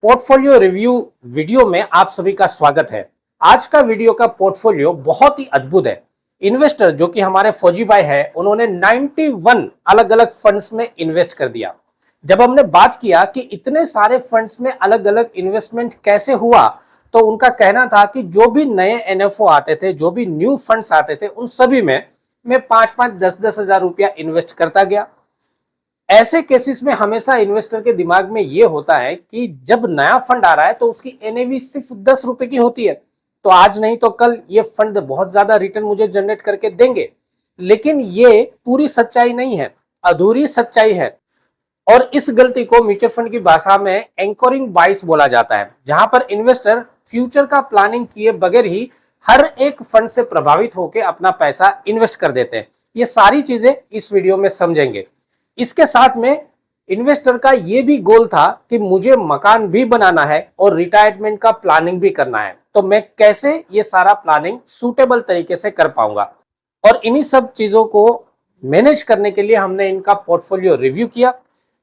Portfolio review video में आप सभी का स्वागत है। आज का वीडियो का पोर्टफोलियो बहुत ही अद्भुत है। इन्वेस्टर जो कि हमारे फौजी भाई है, उन्होंने 91 अलग अलग फंड्स में इन्वेस्ट कर दिया। जब हमने बात किया कि इतने सारे फंड्स में अलग अलग इन्वेस्टमेंट कैसे हुआ, तो उनका कहना था कि जो भी नए एनएफओ आते थे, जो भी न्यू फंड्स आते थे, उन सभी में मैं 5-5, 10-10 हजार रुपया इन्वेस्ट करता गया। ऐसे केसेस में हमेशा इन्वेस्टर के दिमाग में यह होता है कि जब नया फंड आ रहा है तो उसकी एनएवी सिर्फ 10 रुपए की होती है, तो आज नहीं तो कल ये फंड बहुत ज्यादा रिटर्न मुझे जनरेट करके देंगे। लेकिन ये पूरी सच्चाई नहीं है, अधूरी सच्चाई है। और इस गलती को म्यूचुअल फंड की भाषा में एंकरिंग बाइस बोला जाता है, जहां पर इन्वेस्टर फ्यूचर का प्लानिंग किए बगैर ही हर एक फंड से प्रभावित होकर अपना पैसा इन्वेस्ट कर देते हैं। ये सारी चीजें इस वीडियो में समझेंगे। इसके साथ में इन्वेस्टर का यह भी गोल था कि मुझे मकान भी बनाना है और रिटायरमेंट का प्लानिंग भी करना है, तो मैं कैसे ये सारा प्लानिंग सूटेबल तरीके से कर पाऊंगा। और इन्हीं सब चीजों को मैनेज करने के लिए हमने इनका पोर्टफोलियो रिव्यू किया।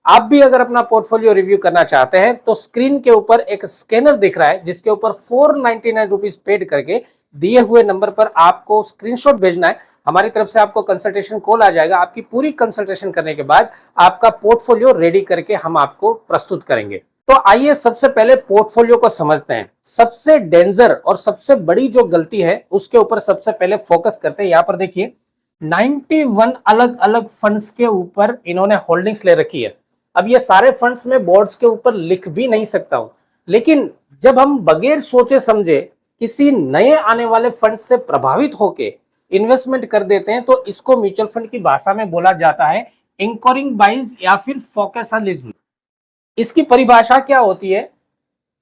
आप भी अगर अपना पोर्टफोलियो रिव्यू करना चाहते हैं तो स्क्रीन के ऊपर एक स्कैनर दिख रहा है, जिसके ऊपर 499 रुपीज पेड करके दिए हुए नंबर पर आपको स्क्रीनशॉट भेजना है। हमारी तरफ से आपको कंसल्टेशन कॉल आ जाएगा। आपकी पूरी कंसल्टेशन करने के बाद आपका पोर्टफोलियो रेडी करके हम आपको प्रस्तुत करेंगे। तो आइए सबसे पहले पोर्टफोलियो को समझते हैं। सबसे डेंजर और सबसे बड़ी जो गलती है उसके ऊपर सबसे पहले फोकस करते हैं। यहाँ पर देखिए 91 अलग अलग फंड्स के ऊपर इन्होंने होल्डिंग्स ले रखी है। अब ये सारे फंड्स में बोर्ड्स के ऊपर लिख भी नहीं सकता हूं, लेकिन जब हम बगैर सोचे समझे किसी नए आने वाले फंड से प्रभावित होके इन्वेस्टमेंट कर देते हैं, तो इसको म्यूचुअल फंड की भाषा में बोला जाता है एंकरिंग बाइज या फिर फोकसलिज्म। इसकी परिभाषा क्या होती है?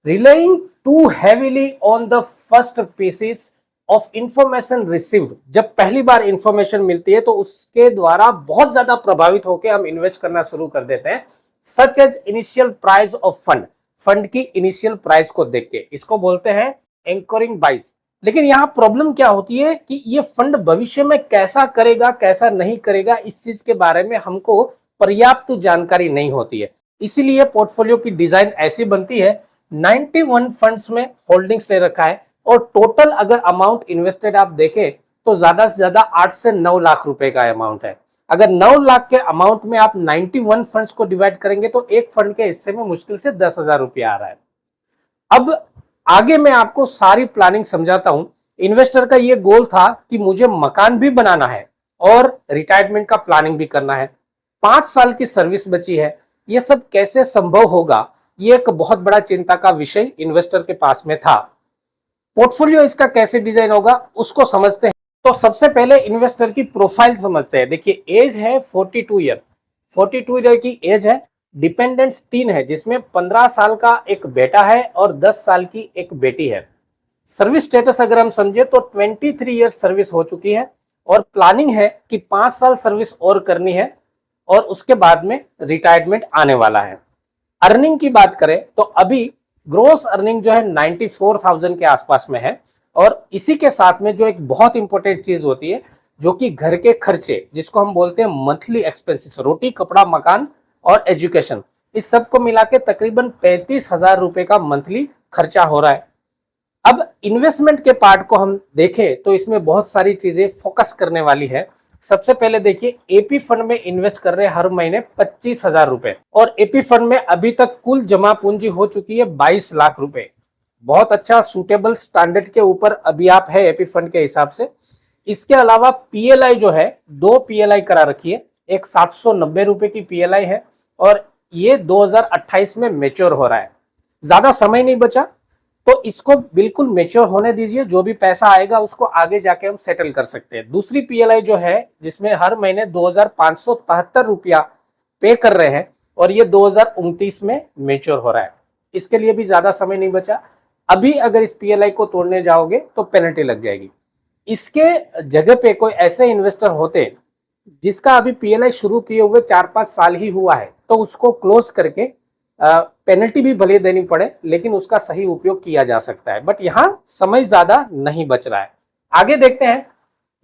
Relying to heavily on the first pieces of information received. जब पहली बार इंफॉर्मेशन मिलती है तो उसके द्वारा बहुत ज्यादा प्रभावित होकर हम इन्वेस्ट करना शुरू कर देते हैं। Such as initial price of fund, fund की इनिशियल प्राइस को देख के, इसको बोलते हैं एंकरिंग बाइज। लेकिन यहाँ प्रॉब्लम क्या होती है कि ये फंड भविष्य में कैसा करेगा कैसा नहीं करेगा, इस चीज के बारे में हमको पर्याप्त जानकारी नहीं होती है। इसीलिए पोर्टफोलियो की डिजाइन ऐसी बनती है। 91 फंड्स में होल्डिंग्स ले रखा है और टोटल अगर अमाउंट इन्वेस्टेड आप देखें तो ज्यादा से ज्यादा 8 से 9 लाख रुपए का अमाउंट है। अगर 9 लाख के अमाउंट में आप 91 फंड्स को डिवाइड करेंगे तो एक फंड के हिस्से में मुश्किल से 10,000 रुपया आ रहा है। अब आगे मैं आपको सारी प्लानिंग समझाता हूं। इन्वेस्टर का यह गोल था कि मुझे मकान भी बनाना है और रिटायरमेंट का प्लानिंग भी करना है। 5 साल की सर्विस बची है। यह सब कैसे संभव होगा, यह एक बहुत बड़ा चिंता का विषय इन्वेस्टर के पास में था। पोर्टफोलियो इसका कैसे डिजाइन होगा उसको समझते हैं। तो सबसे पहले इन्वेस्टर की प्रोफाइल समझते हैं। देखिए एज है 42 ईयर, 42 ईयर की एज है। डिपेंडेंट्स 3 है, जिसमें 15 साल का एक बेटा है और 10 साल की एक बेटी है। सर्विस स्टेटस अगर हम समझे तो 23 ईयर सर्विस हो चुकी है और प्लानिंग है कि 5 साल सर्विस और करनी है और उसके बाद में रिटायरमेंट आने वाला है। अर्निंग की बात करें तो अभी ग्रोस अर्निंग जो है 94,000 के आसपास में है। और इसी के साथ में जो एक बहुत इंपॉर्टेंट चीज होती है, जो कि घर के खर्चे, जिसको हम बोलते हैं मंथली एक्सपेंसेस, रोटी कपड़ा मकान और एजुकेशन, इस सब को मिला के तकरीबन 35,000 रुपए का मंथली खर्चा हो रहा है। अब इन्वेस्टमेंट के पार्ट को हम देखें तो इसमें बहुत सारी चीजें फोकस करने वाली है। सबसे पहले देखिए एपी फंड में इन्वेस्ट कर रहे हैं हर महीने 25,000 रुपए, और एपी फंड में अभी तक कुल जमा पूंजी हो चुकी है 22 लाख रुपए। बहुत अच्छा सूटेबल स्टैंडर्ड के ऊपर अभी आप है एपी फंड के हिसाब से। इसके अलावा पीएलआई जो है, 2 पीएलआई करा रखी है। एक 790 रुपए की पीएलआई है और ये 2028 में मेच्योर हो रहा है। ज्यादा समय नहीं बचा, तो इसको बिल्कुल मेच्योर होने दीजिए। जो भी पैसा आएगा उसको आगे जाके हम सेटल कर सकते हैं। दूसरी पीएलआई जो है, जिसमें हर महीने 2,573 रुपया पे कर रहे हैं और ये 2029 में मेच्योर हो रहा है। इसके लिए भी ज्यादा समय नहीं बचा। अभी अगर इस पीएलआई को तोड़ने जाओगे तो पेनल्टी लग जाएगी। इसके जगह पे कोई ऐसे इन्वेस्टर होते जिसका अभी पीएलआई शुरू किए हुए 4-5 साल ही हुआ है, तो उसको क्लोज करके पेनल्टी भी भले देनी पड़े, लेकिन उसका सही उपयोग किया जा सकता है। बट यहाँ समय ज्यादा नहीं बच रहा है। आगे देखते हैं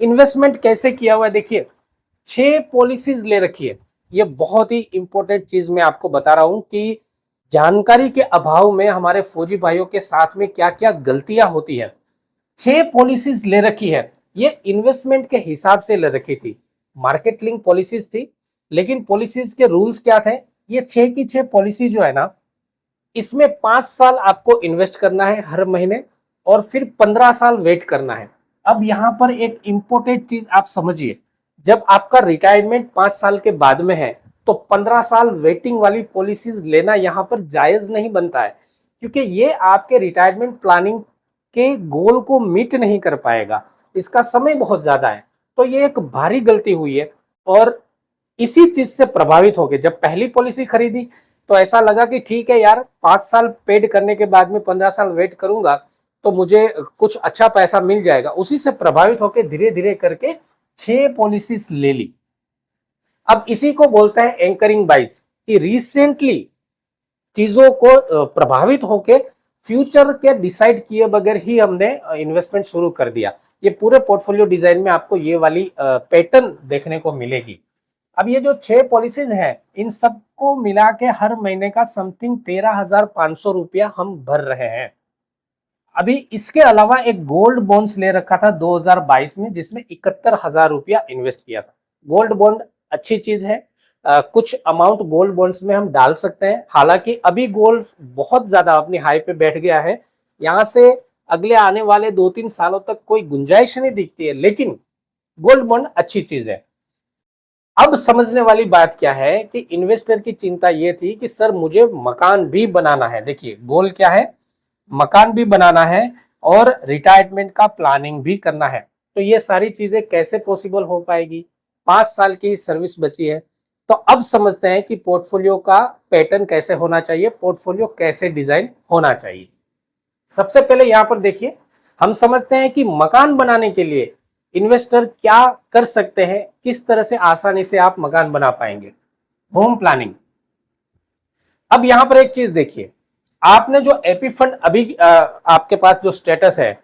इन्वेस्टमेंट कैसे किया हुआ है। देखिए 6 पॉलिसीज ले रखी है। ये बहुत ही इंपॉर्टेंट चीज मैं आपको बता रहा हूं कि जानकारी के अभाव में हमारे फौजी भाइयों के साथ में क्या क्या गलतियां होती है। 6 पॉलिसीज ले रखी है, ये इन्वेस्टमेंट के हिसाब से ले रखी थी, मार्केट लिंक पॉलिसीज थी, लेकिन पॉलिसीज के रूल्स क्या थे, ये 6 की 6 पॉलिसी जो है ना, इसमें 5 साल आपको इन्वेस्ट करना है हर महीने और फिर 15 साल वेट करना है। अब यहाँ पर एक इंपॉर्टेंट चीज आप समझिए, जब आपका रिटायरमेंट 5 साल के बाद में है तो 15 साल वेटिंग वाली पॉलिसीज लेना यहाँ पर जायज नहीं बनता है, क्योंकि ये आपके रिटायरमेंट प्लानिंग के गोल को मीट नहीं कर पाएगा, इसका समय बहुत ज्यादा है। तो ये एक भारी गलती हुई है और इसी चीज से प्रभावित होकर जब पहली पॉलिसी खरीदी तो ऐसा लगा कि ठीक है यार, 5 साल पेड करने के बाद में 15 साल वेट करूंगा तो मुझे कुछ अच्छा पैसा मिल जाएगा। उसी से प्रभावित होकर धीरे धीरे करके 6 पॉलिसीज ले ली। अब इसी को बोलते हैं एंकरिंग बाइस, कि रिसेंटली चीजों को प्रभावित होके फ्यूचर के डिसाइड किए बगैर ही हमने इन्वेस्टमेंट शुरू कर दिया। ये पूरे पोर्टफोलियो डिजाइन में आपको ये वाली पैटर्न देखने को मिलेगी। अब ये जो 6 पॉलिसीज हैं, इन सबको मिला के हर महीने का समथिंग 13,500 रुपया हम भर रहे हैं। अभी इसके अलावा एक गोल्ड बॉन्ड्स ले रखा था 2022 में, जिसमें 71,000 रुपया इन्वेस्ट किया था। गोल्ड बॉन्ड अच्छी चीज है, कुछ अमाउंट गोल्ड बॉन्ड्स में हम डाल सकते हैं। हालांकि अभी गोल्ड बहुत ज्यादा अपनी हाई पे बैठ गया है, यहाँ से अगले आने वाले 2-3 सालों तक कोई गुंजाइश नहीं दिखती है, लेकिन गोल्ड बॉन्ड अच्छी चीज है। अब समझने वाली बात क्या है कि इन्वेस्टर की चिंता ये थी कि सर मुझे मकान भी बनाना है। देखिए गोल क्या है, मकान भी बनाना है और रिटायरमेंट का प्लानिंग भी करना है। तो ये सारी चीजें कैसे पॉसिबल हो पाएगी, 5 साल की सर्विस बची है। तो अब समझते हैं कि पोर्टफोलियो का पैटर्न कैसे होना चाहिए, पोर्टफोलियो कैसे डिजाइन होना चाहिए। सबसे पहले यहां पर देखिए, हम समझते हैं कि मकान बनाने के लिए इन्वेस्टर क्या कर सकते हैं, किस तरह से आसानी से आप मकान बना पाएंगे। Home planning. अब यहां पर एक चीज देखिए, आपने जो एपी फंड अभी आपके पास जो स्टेटस है,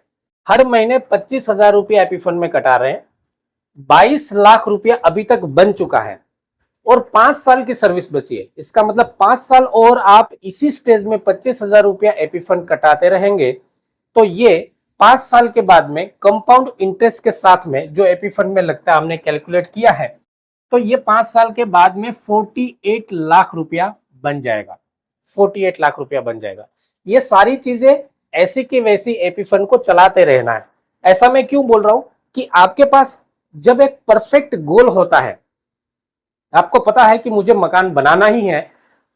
हर महीने 25,000 रुपया एपी फंड में कटा रहे हैं, 22 लाख रुपया अभी तक बन चुका है और 5 साल की सर्विस बची है। इसका मतलब 5 साल और आप इसी स्टेज में 25,000 रुपया एपी फंड कटाते रहेंगे तो ये 5 साल के बाद में कंपाउंड इंटरेस्ट के साथ में जो एपी फंड में लगता है, हमने कैलकुलेट किया है, तो ये 5 साल के बाद में 48 लाख रुपया बन जाएगा। 48 लाख रुपया बन जाएगा। ये सारी चीजें ऐसी की वैसी एपी फंड को चलाते रहना है। ऐसा मैं क्यों बोल रहा हूं कि आपके पास जब एक परफेक्ट गोल होता है, आपको पता है कि मुझे मकान बनाना ही है,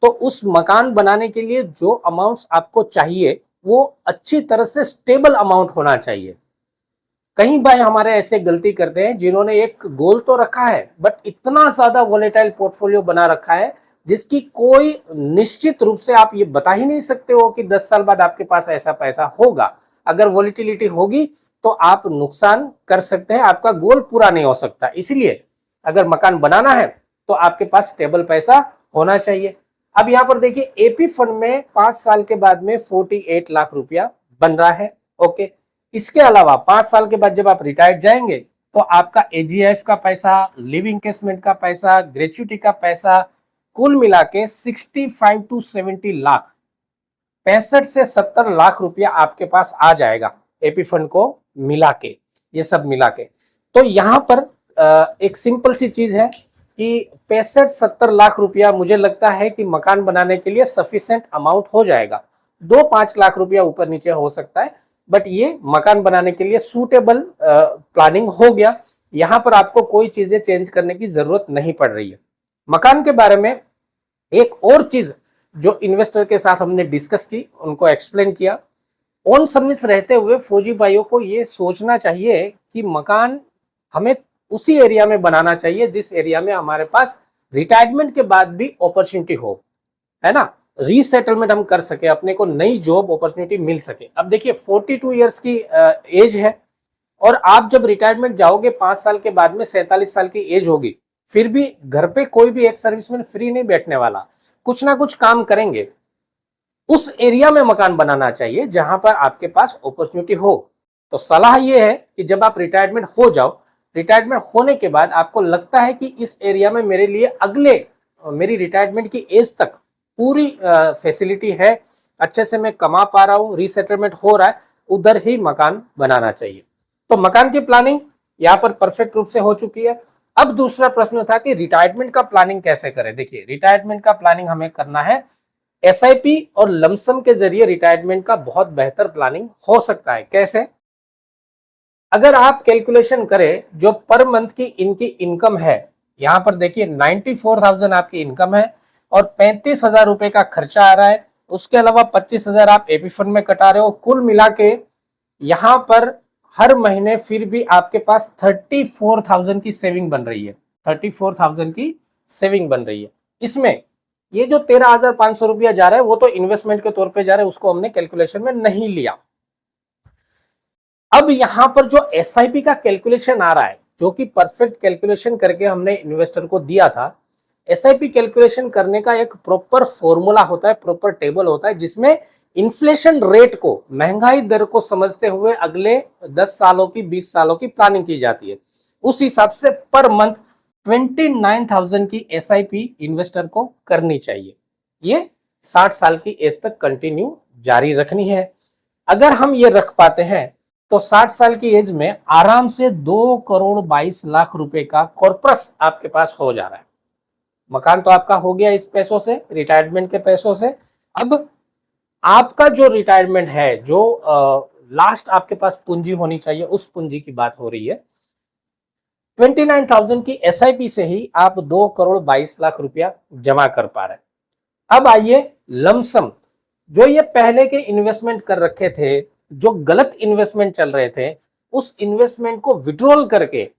तो उस मकान बनाने के लिए जो अमाउंट्स आपको चाहिए वो अच्छी तरह से स्टेबल अमाउंट होना चाहिए। कई भाई हमारे ऐसे गलती करते हैं जिन्होंने एक गोल तो रखा है बट इतना ज्यादा वोलेटाइल पोर्टफोलियो बना रखा है जिसकी कोई निश्चित रूप से आप ये बता ही नहीं सकते हो कि 10 साल बाद आपके पास ऐसा पैसा होगा। अगर वोलेटिलिटी होगी तो आप नुकसान कर सकते हैं, आपका गोल पूरा नहीं हो सकता। इसलिए अगर मकान बनाना है तो आपके पास स्टेबल पैसा होना चाहिए। अब यहाँ पर देखिए एपी फंड में 5 साल के बाद में 48 लाख रुपया बन रहा है। ओके, इसके अलावा 5 साल के बाद जब आप रिटायर्ड जाएंगे तो आपका एजीएफ का पैसा, लिव इनकेसमेंट का पैसा, ग्रेच्युटी का पैसा, कुल मिला के 65 टू 70 लाख, 65 से 70 लाख रुपया आपके पास आ जाएगा एपी फंड को मिला के, ये सब मिला के। तो यहाँ पर एक सिंपल सी चीज है कि 65-70 लाख रुपया मुझे लगता है कि मकान बनाने के लिए सफिशिएंट अमाउंट हो जाएगा। 2-5 लाख रुपया ऊपर नीचे हो सकता है, बट ये मकान बनाने के लिए सूटेबल प्लानिंग हो गया। यहाँ पर आपको कोई चीजें चेंज करने की जरूरत नहीं पड़ रही है। मकान के बारे में एक और चीज जो इन्वेस्टर के साथ हमने डिस्कस की, उनको एक्सप्लेन किया, ऑन सर्विस रहते हुए फौजी भाइयों को ये सोचना चाहिए कि मकान हमें उसी एरिया में बनाना चाहिए जिस एरिया में हमारे पास रिटायरमेंट के बाद भी अपॉर्चुनिटी हो, है ना, रीसेटलमेंट हम कर सके, अपने को नई जॉब अपॉर्चुनिटी मिल सके। अब देखिए 42 इयर्स की एज है और आप जब रिटायरमेंट जाओगे 5 साल के बाद में 47 साल की एज होगी, फिर भी घर पे कोई भी एक सर्विसमैन फ्री नहीं बैठने वाला, कुछ ना कुछ काम करेंगे। उस एरिया में मकान बनाना चाहिए जहां पर आपके पास अपॉर्चुनिटी हो। तो सलाह यह है कि जब आप रिटायरमेंट हो जाओ, रिटायरमेंट होने के बाद आपको लगता है कि इस एरिया में मेरे लिए अगले मेरी रिटायरमेंट की एज तक पूरी फैसिलिटी है, अच्छे से मैं कमा पा रहा हूँ, रीसेटलमेंट हो रहा है, उधर ही मकान बनाना चाहिए। तो मकान की प्लानिंग यहाँ पर परफेक्ट रूप से हो चुकी है। अब दूसरा प्रश्न था कि रिटायरमेंट का प्लानिंग कैसे करें। देखिए, रिटायरमेंट का प्लानिंग हमें करना है एसआईपी और लमसम के जरिए रिटायरमेंट का बहुत बेहतर प्लानिंग हो सकता है। कैसे? अगर आप कैलकुलेशन करें जो पर मंथ की इनकी इनकम है, यहां पर देखिए 94,000 आपकी इनकम है और 35,000 रुपए का खर्चा आ रहा है, उसके अलावा 25,000 आप एपी फंड में कटा रहे हो, कुल मिला के यहां पर हर महीने फिर भी आपके पास 34,000 की सेविंग बन रही है। 34,000 की सेविंग बन रही है। इसमें ये जो 13,500 रुपया जा रहा है वो तो इन्वेस्टमेंट के तौर पे जा रहा है, उसको हमने कैलकुलेशन में नहीं लिया। अब यहां पर जो एसआईपी का कैलकुलेशन आ रहा है, जो कि परफेक्ट कैलकुलेशन करके हमने इन्वेस्टर को दिया था, एसआईपी कैलकुलेशन करने का एक प्रॉपर फॉर्मूला होता है, प्रॉपर टेबल होता है, जिसमें इन्फ्लेशन रेट को, महंगाई दर को समझते हुए अगले 10 सालों की, 20 सालों की प्लानिंग की जाती है। उस हिसाब से पर मंथ 29,000 की एसआईपी इन्वेस्टर को करनी चाहिए। ये 60 साल की एज तक कंटिन्यू जारी रखनी है। अगर हम ये रख पाते हैं तो 60 साल की एज में आराम से 2,22,00,000 रुपए का कॉर्पस आपके पास हो जा रहा है। मकान तो आपका हो गया इस पैसों से, रिटायरमेंट के पैसों से। अब आपका जो रिटायरमेंट है, जो लास्ट आपके पास पूंजी होनी चाहिए, उस पूंजी की बात हो रही है। 29,000 की एसआईपी से ही आप 2,22,00,000 रुपया जमा कर पा रहे हैं। अब आइए लमसम, जो ये पहले के इन्वेस्टमेंट कर रखे थे, जो गलत इन्वेस्टमेंट चल रहे थे, उस इन्वेस्टमेंट को विड्रॉल करके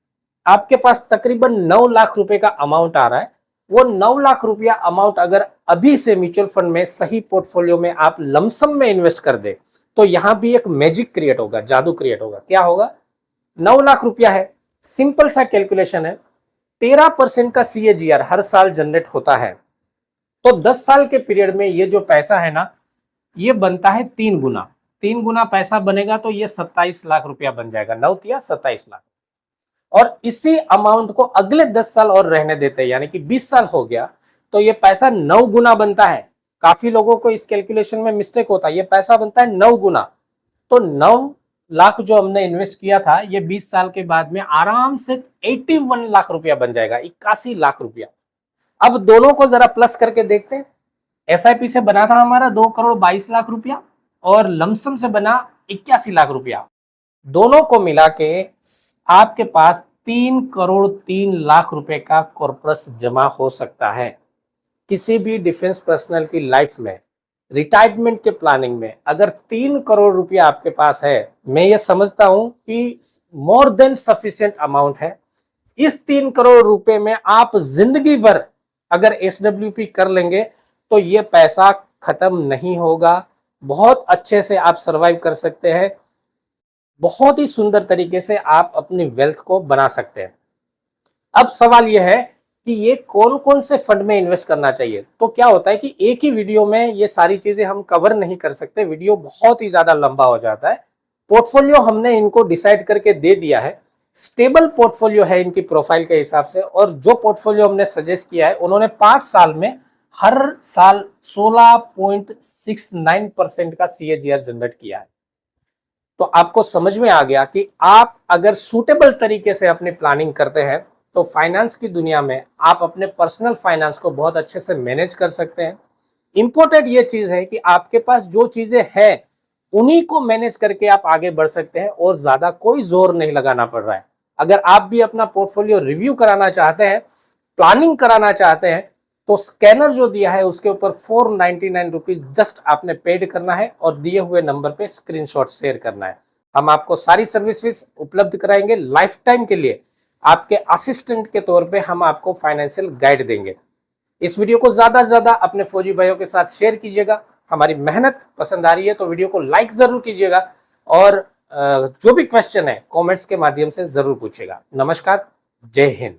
आपके पास तकरीबन 9 लाख रुपए का अमाउंट आ रहा है। वो 9 लाख रुपया अमाउंट अगर अभी से म्यूचुअल फंड में सही पोर्टफोलियो में आप लमसम में इन्वेस्ट कर दे तो यहां भी एक मैजिक क्रिएट होगा, जादू क्रिएट होगा। क्या होगा? 9 लाख रुपया है, सिंपल सा कैलकुलेशन है, 13% का सीएजीआर हर साल जनरेट होता है, तो 10 साल के पीरियड में ये जो पैसा है ना, ये बनता है 3 गुना। 3 गुना पैसा बनेगा तो ये 27 लाख रुपया बन जाएगा। 9 तिया 27 लाख। और इसी अमाउंट को अगले 10 साल और रहने देते हैं, यानी कि 20 साल हो गया तो ये पैसा 9 गुना बनता है। काफी लोगों को इस कैलकुलेशन में मिस्टेक होता है, ये पैसा बनता है 9 गुना। तो 9 लाख जो हमने इन्वेस्ट किया था, ये 20 साल के बाद में आराम से 81 लाख रुपया बन जाएगा, 81 लाख रुपया। अब दोनों को जरा प्लस करके देखते हैं। एसआईपी से बना था हमारा 2,22,00,000 रुपया और लमसम से बना 81 लाख रुपया। दोनों को मिला के आपके पास 3,03,00,000 रुपए का कॉर्पस जमा हो सकता है। किसी भी डिफेंस पर्सनल की लाइफ में, रिटायरमेंट के प्लानिंग में अगर 3 करोड़ रुपया आपके पास है, मैं ये समझता हूं कि मोर देन सफिशिएंट अमाउंट है। इस 3 करोड़ रुपए में आप जिंदगी भर अगर एसडब्ल्यूपी कर लेंगे तो ये पैसा खत्म नहीं होगा। बहुत अच्छे से आप सरवाइव कर सकते हैं, बहुत ही सुंदर तरीके से आप अपनी वेल्थ को बना सकते हैं। अब सवाल यह है कि ये कौन कौन से फंड में इन्वेस्ट करना चाहिए। तो क्या होता है कि एक ही वीडियो में ये सारी चीजें हम कवर नहीं कर सकते, वीडियो बहुत ही ज्यादा लंबा हो जाता है। पोर्टफोलियो हमने इनको डिसाइड करके दे दिया है, स्टेबल पोर्टफोलियो है इनकी प्रोफाइल के हिसाब से, और जो पोर्टफोलियो हमने सजेस्ट किया है उन्होंने 5 साल में हर साल 16.69% का सीएजीआर जनरेट किया है। तो आपको समझ में आ गया कि आप अगर सूटेबल तरीके से अपनी प्लानिंग करते हैं तो फाइनेंस की दुनिया में आप अपने पर्सनल फाइनेंस को बहुत अच्छे से मैनेज कर सकते हैं। इंपॉर्टेंट ये चीज है कि आपके पास जो चीजें हैं उन्हीं को मैनेज करके आप आगे बढ़ सकते हैं और ज्यादा कोई जोर नहीं लगाना पड़ रहा है। अगर आप भी अपना पोर्टफोलियो रिव्यू कराना चाहते हैं, प्लानिंग कराना चाहते हैं, तो स्कैनर जो दिया है उसके ऊपर 499 रुपीज जस्ट आपने पेड करना है और दिए हुए नंबर पे स्क्रीनशॉट शेयर करना है। हम आपको सारी सर्विसेज उपलब्ध कराएंगे लाइफ टाइम के लिए। आपके असिस्टेंट के तौर पे हम आपको फाइनेंशियल गाइड देंगे। इस वीडियो को ज्यादा से ज्यादा अपने फौजी भाइयों के साथ शेयर कीजिएगा। हमारी मेहनत पसंद आ रही है तो वीडियो को लाइक जरूर कीजिएगा और जो भी क्वेश्चन है कमेंट्स के माध्यम से जरूर पूछिएगा। नमस्कार, जय हिंद।